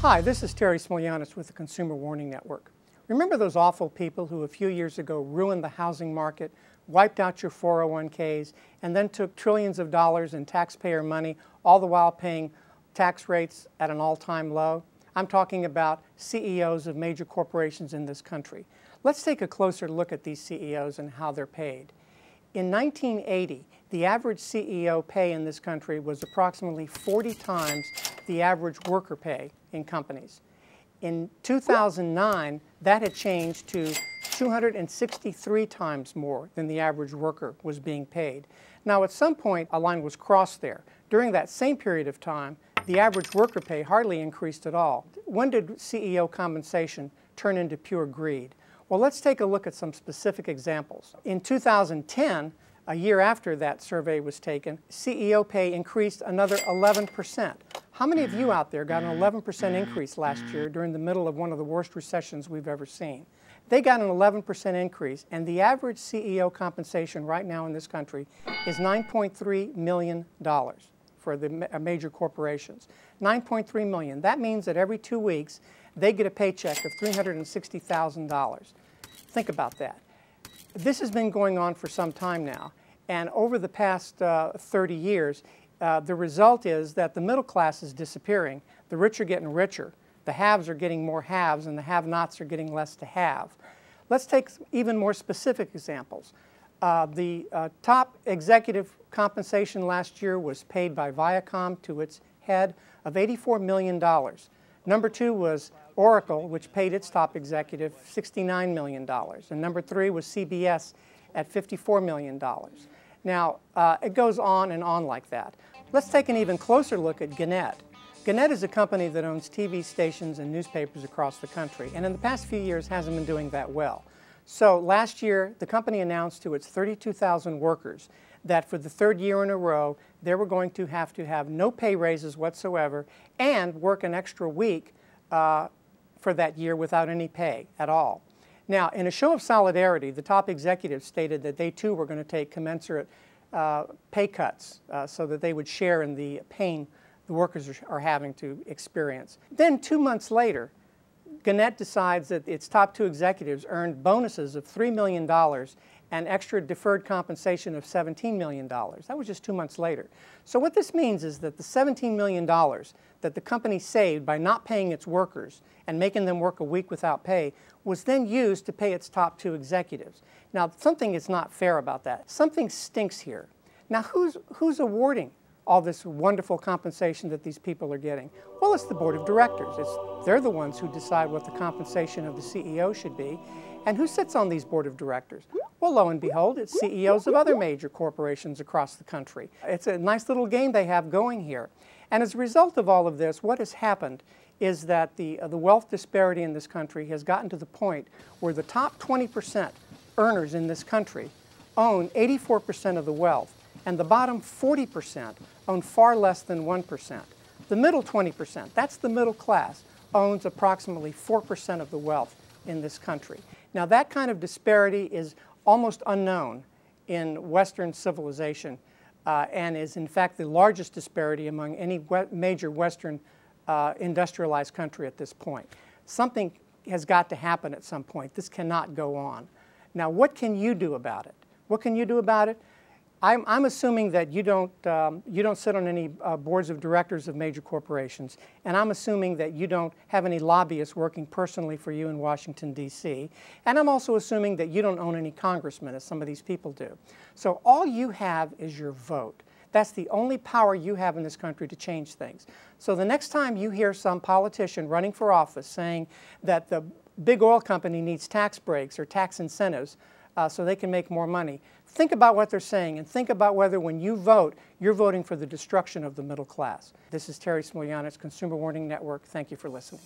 Hi, this is Terry Smiljanich with the Consumer Warning Network. Remember those awful people who a few years ago ruined the housing market, wiped out your 401ks, and then took trillions of dollars in taxpayer money, all the while paying tax rates at an all-time low? I'm talking about CEOs of major corporations in this country. Let's take a closer look at these CEOs and how they're paid. In 1980, the average CEO pay in this country was approximately 40 times the average worker pay in companies. In 2009, that had changed to 263 times more than the average worker was being paid. Now, at some point, a line was crossed there. During that same period of time, the average worker pay hardly increased at all. When did CEO compensation turn into pure greed? Well, let's take a look at some specific examples. In 2010, a year after that survey was taken, CEO pay increased another 11%. How many of you out there got an 11% increase last year during the middle of one of the worst recessions we've ever seen? They got an 11% increase, and the average CEO compensation right now in this country is $9.3 million for the major corporations. $9.3 million. That means that every 2 weeks, they get a paycheck of $360,000. Think about that. This has been going on for some time now, and over the past 30 years, the result is that the middle class is disappearing. The rich are getting richer. The haves are getting more haves, and the have-nots are getting less to have. Let's take even more specific examples. The top executive compensation last year was paid by Viacom to its head of $84 million. Number 2 was Oracle, which paid its top executive $69 million. And number 3 was CBS at $54 million. Now, it goes on and on like that. Let's take an even closer look at Gannett. Gannett is a company that owns TV stations and newspapers across the country, and in the past few years hasn't been doing that well. So last year, the company announced to its 32,000 workers that for the 3rd year in a row, they were going to have no pay raises whatsoever and work an extra week for that year without any pay at all. Now, in a show of solidarity, the top executives stated that they too were going to take commensurate pay cuts so that they would share in the pain the workers are having to experience. Then 2 months later, Gannett decides that its top 2 executives earned bonuses of $3 million and extra deferred compensation of $17 million. That was just 2 months later. So what this means is that the $17 million that the company saved by not paying its workers and making them work a week without pay was then used to pay its top 2 executives. Now, something is not fair about that. Something stinks here. Now, who's awarding all this wonderful compensation that these people are getting? Well, it's the board of directors. They're the ones who decide what the compensation of the CEO should be. And who sits on these board of directors? Well, lo and behold, it's CEOs of other major corporations across the country. It's a nice little game they have going here. And as a result of all of this, what has happened is that the wealth disparity in this country has gotten to the point where the top 20% earners in this country own 84% of the wealth, and the bottom 40% own far less than 1%. The middle 20%, that's the middle class, owns approximately 4% of the wealth in this country. Now, that kind of disparity is almost unknown in Western civilization and is, in fact, the largest disparity among any major Western industrialized country at this point. Something has got to happen at some point. This cannot go on. Now, what can you do about it? What can you do about it? I'm assuming that you don't sit on any boards of directors of major corporations, and I'm assuming that you don't have any lobbyists working personally for you in Washington, D.C., and I'm also assuming that you don't own any congressmen, as some of these people do. So all you have is your vote. That's the only power you have in this country to change things. So the next time you hear some politician running for office saying that the big oil company needs tax breaks or tax incentives so they can make more money, think about what they're saying and think about whether when you vote, you're voting for the destruction of the middle class. This is Terry Smiljanich, Consumer Warning Network. Thank you for listening.